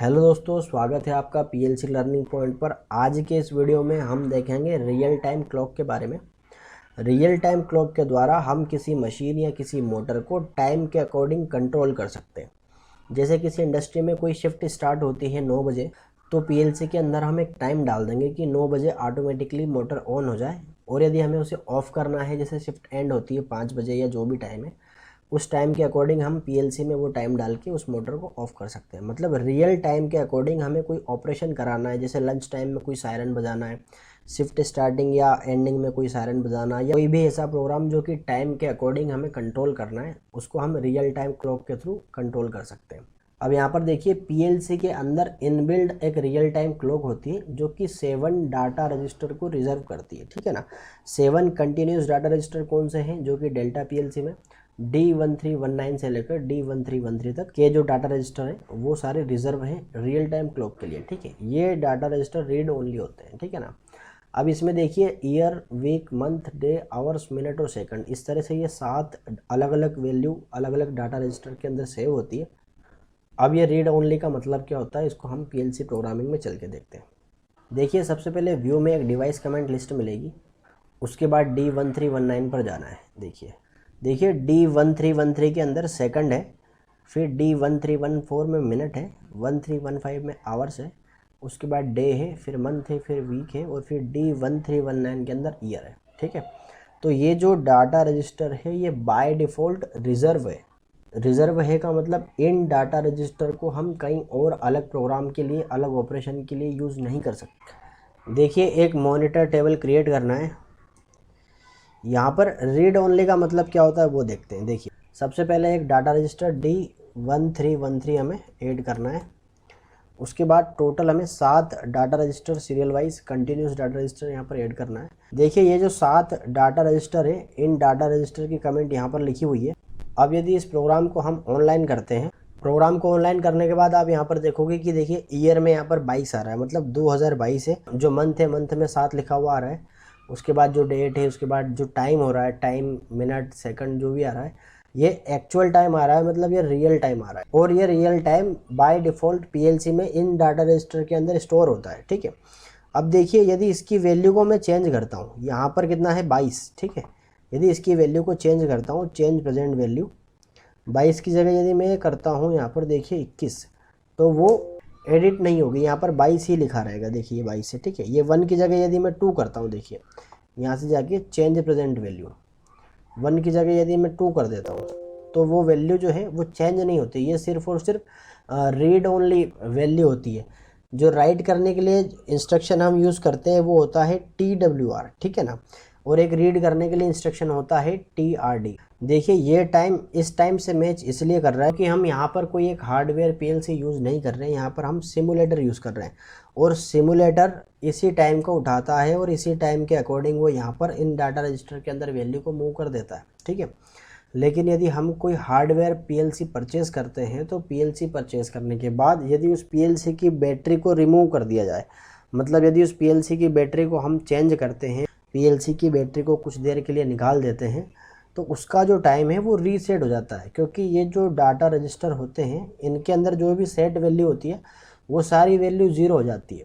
Hello दोस्तों, स्वागत है आपका पीएलसी लर्निंग पॉइंट पर। आज के इस वीडियो में हम देखेंगे रियल टाइम क्लॉक के बारे में। रियल टाइम क्लॉक के द्वारा हम किसी मशीन या किसी मोटर को टाइम के अकॉर्डिंग कंट्रोल कर सकते हैं। जैसे किसी इंडस्ट्री में कोई शिफ्ट स्टार्ट होती है 9 बजे, तो पीएलसी के अंदर हम एक टाइम डाल देंगे कि 9 बजे ऑटोमेटिकली मोटर ऑन हो जाए। और यदि हमें उसे ऑफ़ करना है, जैसे शिफ्ट एंड होती है 5 बजे या जो भी टाइम है, उस टाइम के अकॉर्डिंग हम पीएलसी में वो टाइम डाल के उस मोटर को ऑफ़ कर सकते हैं। मतलब रियल टाइम के अकॉर्डिंग हमें कोई ऑपरेशन कराना है, जैसे लंच टाइम में कोई सायरन बजाना है, शिफ्ट स्टार्टिंग या एंडिंग में कोई सायरन बजाना, या कोई भी ऐसा प्रोग्राम जो कि टाइम के अकॉर्डिंग हमें कंट्रोल करना है, उसको हम रियल टाइम क्लॉक के थ्रू कंट्रोल कर सकते हैं। अब यहाँ पर देखिए, पीएलसी के अंदर इनबिल्ड एक रियल टाइम क्लॉक होती है जो कि 7 डाटा रजिस्टर को रिजर्व करती है, ठीक है ना। 7 कंटिन्यूस डाटा रजिस्टर कौन से हैं, जो कि डेल्टा पीएलसी में D1319 से लेकर D1313 तक के जो डाटा रजिस्टर हैं वो सारे रिजर्व हैं रियल टाइम क्लॉक के लिए, ठीक है। ये डाटा रजिस्टर रीड ओनली होते हैं, ठीक है ना। अब इसमें देखिए, year, week, month, day, hours, minute और सेकंड, इस तरह से ये 7 अलग अलग वैल्यू अलग अलग डाटा रजिस्टर के अंदर सेव होती है। अब ये रीड ओनली का मतलब क्या होता है, इसको हम पीएलसी प्रोग्रामिंग में चल के देखते हैं। देखिए, सबसे पहले व्यू में एक डिवाइस कमेंट लिस्ट मिलेगी, उसके बाद D1319 पर जाना है। देखिए D1313 के अंदर सेकंड है, फिर D1314 में मिनट है, 1315 में आवर्स है, उसके बाद डे है, फिर मंथ है, फिर वीक है, और फिर D1319 के अंदर ईयर है, ठीक है। तो ये जो डाटा रजिस्टर है ये बाय डिफ़ॉल्ट रिज़र्व है। रिज़र्व है का मतलब इन डाटा रजिस्टर को हम कहीं और अलग प्रोग्राम के लिए, अलग ऑपरेशन के लिए यूज़ नहीं कर सकते। देखिए, एक मॉनिटर टेबल क्रिएट करना है। यहाँ पर रीड ओनली का मतलब क्या होता है वो देखते हैं। देखिए, सबसे पहले एक डाटा रजिस्टर D1313 हमें ऐड करना है। उसके बाद टोटल हमें 7 data register serial wise continuous data register यहाँ पर ऐड करना है। देखिए, ये जो 7 डाटा रजिस्टर है, इन डाटा रजिस्टर की कमेंट यहाँ पर लिखी हुई है। अब यदि इस प्रोग्राम को हम ऑनलाइन करते हैं, प्रोग्राम को ऑनलाइन करने के बाद आप यहाँ पर देखोगे कि देखिए ईयर में यहाँ पर 22 आ रहा है, मतलब 2022 है। जो मंथ है, मंथ में 7 लिखा हुआ आ रहा है। उसके बाद जो डेट है, उसके बाद जो टाइम हो रहा है, टाइम, मिनट, सेकंड जो भी आ रहा है, ये एक्चुअल टाइम आ रहा है, मतलब ये रियल टाइम आ रहा है। और ये real time by default PLC में इन डाटा रजिस्टर के अंदर स्टोर होता है, ठीक है। अब देखिए, यदि इसकी वैल्यू को मैं चेंज करता हूँ, यहाँ पर कितना है 22, ठीक है। यदि इसकी वैल्यू को चेंज करता हूँ, चेंज प्रेजेंट वैल्यू, 22 की जगह यदि मैं करता हूँ यहाँ पर देखिए 21, तो वो एडिट नहीं होगी, यहाँ पर 22 ही लिखा रहेगा। देखिए ये 22 है, ठीक है। ये 1 की जगह यदि मैं 2 करता हूँ, देखिए यहाँ से जाके चेंज प्रेजेंट वैल्यू, 1 की जगह यदि मैं 2 कर देता हूँ, तो वो वैल्यू जो है वो चेंज नहीं होती। ये सिर्फ और सिर्फ रीड ओनली वैल्यू होती है। जो राइट करने के लिए इंस्ट्रक्शन हम यूज़ करते हैं वो होता है TWR, ठीक है ना। और एक रीड करने के लिए इंस्ट्रक्शन होता है TRD। देखिए, ये टाइम इस टाइम से मैच इसलिए कर रहा है कि हम यहाँ पर कोई एक हार्डवेयर पीएलसी यूज़ नहीं कर रहे हैं, यहाँ पर हम सिमुलेटर यूज़ कर रहे हैं। और सिमुलेटर इसी टाइम को उठाता है और इसी टाइम के अकॉर्डिंग वो यहाँ पर इन डाटा रजिस्टर के अंदर वैल्यू को मूव कर देता है, ठीक है। लेकिन यदि हम कोई हार्डवेयर पीएलसी परचेज़ करते हैं, तो पीएलसी परचेज़ करने के बाद यदि उस पीएलसी की बैटरी को रिमूव कर दिया जाए, मतलब यदि उस पीएलसी की बैटरी को हम चेंज करते हैं, पीएलसी की बैटरी को कुछ देर के लिए निकाल देते हैं, तो उसका जो टाइम है वो रीसेट हो जाता है। क्योंकि ये जो डाटा रजिस्टर होते हैं, इनके अंदर जो भी सेट वैल्यू होती है वो सारी वैल्यू ज़ीरो हो जाती है।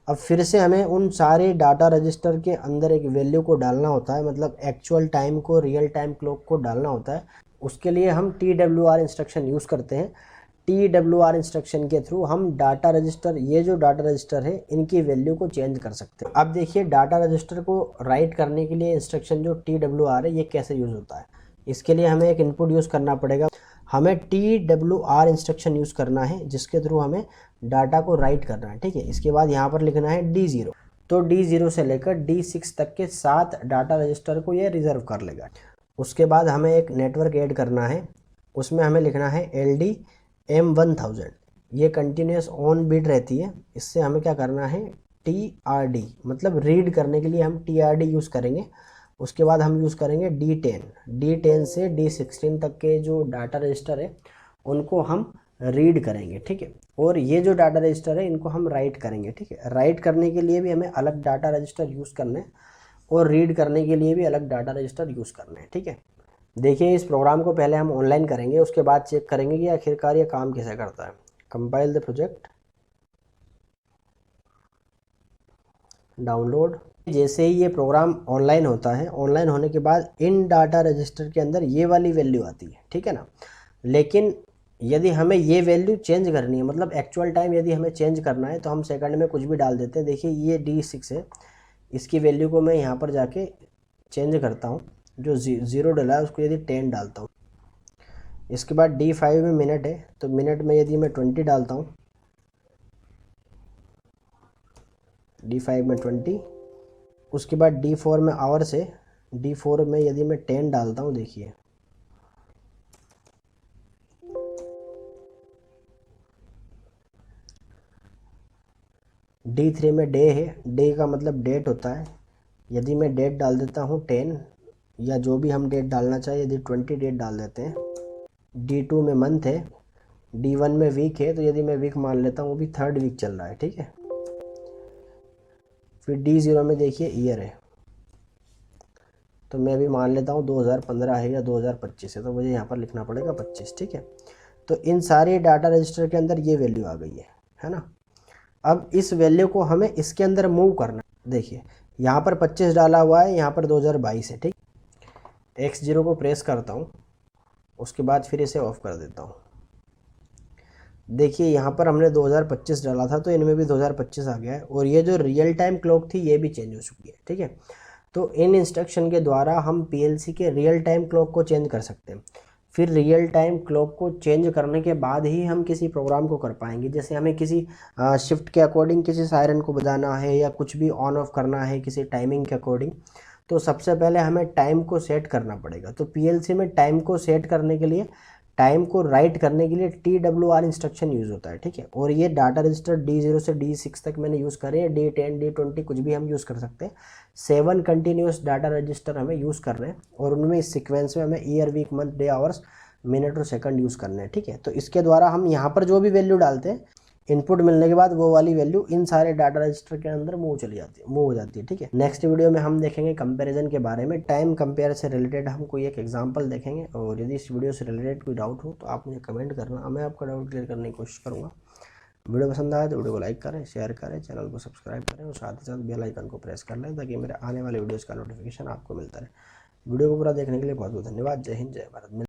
अब फिर से हमें उन सारे डाटा रजिस्टर के अंदर एक वैल्यू को डालना होता है, मतलब एक्चुअल टाइम को, रियल टाइम क्लॉक को डालना होता है। उसके लिए हम TWR इंस्ट्रक्शन यूज़ करते हैं। TWR इंस्ट्रक्शन के थ्रू हम डाटा रजिस्टर, ये जो डाटा रजिस्टर है, इनकी वैल्यू को चेंज कर सकते हैं। अब देखिए, डाटा रजिस्टर को राइट करने के लिए इंस्ट्रक्शन जो TWR है, ये कैसे यूज़ होता है। इसके लिए हमें एक इनपुट यूज़ करना पड़ेगा। हमें TWR इंस्ट्रक्शन यूज़ करना है, जिसके थ्रू हमें डाटा को राइट करना है, ठीक है। इसके बाद यहाँ पर लिखना है D0। तो D0 से लेकर D6 तक के 7 डाटा रजिस्टर को ये रिज़र्व कर लेगा। उसके बाद हमें एक नेटवर्क ऐड करना है, उसमें हमें लिखना है LD M1000। ये कंटिन्यूस ऑन बीट रहती है। इससे हमें क्या करना है, TRD, मतलब रीड करने के लिए हम TRD यूज़ करेंगे। उसके बाद हम यूज़ करेंगे D10 से D16 तक के जो डाटा रजिस्टर है उनको हम रीड करेंगे, ठीक है। और ये जो डाटा रजिस्टर है इनको हम राइट करेंगे, ठीक है। राइट करने के लिए भी हमें अलग डाटा रजिस्टर यूज़ करना है और रीड करने के लिए भी अलग डाटा रजिस्टर यूज़ करना है, ठीक है। देखिए, इस प्रोग्राम को पहले हम ऑनलाइन करेंगे, उसके बाद चेक करेंगे कि आखिरकार ये काम कैसे करता है। Compile the project. डाउनलोड। जैसे ही ये प्रोग्राम ऑनलाइन होता है, ऑनलाइन होने के बाद इन डाटा रजिस्टर के अंदर ये वाली वैल्यू आती है, ठीक है ना। लेकिन यदि हमें ये वैल्यू चेंज करनी है, मतलब एक्चुअल टाइम यदि हमें चेंज करना है, तो हम सेकंड में कुछ भी डाल देते हैं। देखिए ये D6 है, इसकी वैल्यू को मैं यहाँ पर जाके चेंज करता हूँ। जो 0 डला है उसको यदि 10 डालता हूँ। इसके बाद D5 में मिनट है, तो मिनट में यदि मैं 20 डालता हूँ, D5 में 20। उसके बाद D4 में आवर्स है, D4 में यदि मैं 10 डालता हूँ, देखिए D3 में डे है, डे का मतलब डेट होता है। यदि मैं डेट डाल देता हूँ 10, या जो भी हम डेट डालना चाहिए, यदि 20 डेट डाल देते हैं। D2 में मंथ है, D1 में वीक है, तो यदि मैं वीक मान लेता हूँ, वो भी 3rd वीक चल रहा है, ठीक है। फिर D0 में देखिए ईयर है, तो मैं भी मान लेता हूँ 2015 है या 2025 है, तो मुझे यहाँ पर लिखना पड़ेगा 25, ठीक है। तो इन सारे डाटा रजिस्टर के अंदर ये वैल्यू आ गई है ना। अब इस वैल्यू को हमें इसके अंदर मूव करना है। देखिए यहाँ पर 25 डाला हुआ है, यहाँ पर 2022 है, ठीक। X0 को प्रेस करता हूँ, उसके बाद फिर इसे ऑफ कर देता हूँ। देखिए यहाँ पर हमने 2025 डाला था, तो इनमें भी 2025 आ गया है, और ये जो रियल टाइम क्लॉक थी ये भी चेंज हो चुकी है, ठीक है। तो इन इंस्ट्रक्शन के द्वारा हम PLC के रियल टाइम क्लॉक को चेंज कर सकते हैं। फिर रियल टाइम क्लॉक को चेंज करने के बाद ही हम किसी प्रोग्राम को कर पाएंगे। जैसे हमें किसी शिफ्ट के अकॉर्डिंग किसी सायरन को बजाना है, या कुछ भी ऑन ऑफ करना है किसी टाइमिंग के अकॉर्डिंग, तो सबसे पहले हमें टाइम को सेट करना पड़ेगा। तो PLC में टाइम को सेट करने के लिए, टाइम को राइट करने के लिए TWR इंस्ट्रक्शन यूज़ होता है, ठीक है। और ये डाटा रजिस्टर D0 से D6 तक मैंने यूज़ करे हैं, D10 D20 कुछ भी हम यूज़ कर सकते हैं। 7 कंटिन्यूस डाटा रजिस्टर हमें यूज़ कर रहे हैं, और उनमें इस सीक्वेंस में हमें year week month day hours minute और सेकंड यूज़ करने हैं, ठीक है। तो इसके द्वारा हम यहाँ पर जो भी वैल्यू डालते हैं, इनपुट मिलने के बाद वो वाली वैल्यू इन सारे डाटा रजिस्टर के अंदर मूव हो जाती है, ठीक है। नेक्स्ट वीडियो में हम देखेंगे कंपैरिजन के बारे में। टाइम कंपेयर से रिलेटेड हम कोई एक एग्जांपल देखेंगे, और यदि इस वीडियो से रिलेटेड कोई डाउट हो तो आप मुझे कमेंट करना, मैं आपका डाउट क्लियर करने की कोशिश करूँगा। वीडियो पसंद आए तो वीडियो को लाइक करें, शेयर करें, चैनल को सब्सक्राइब करें, और साथ ही साथ बेल आइकन को प्रेस कर लें, ताकि मेरे आने वाले वीडियोज़ का नोटिफिकेशन आपको मिलता रहे। वीडियो को पूरा देखने के लिए बहुत बहुत धन्यवाद। जय हिंद, जय भारत।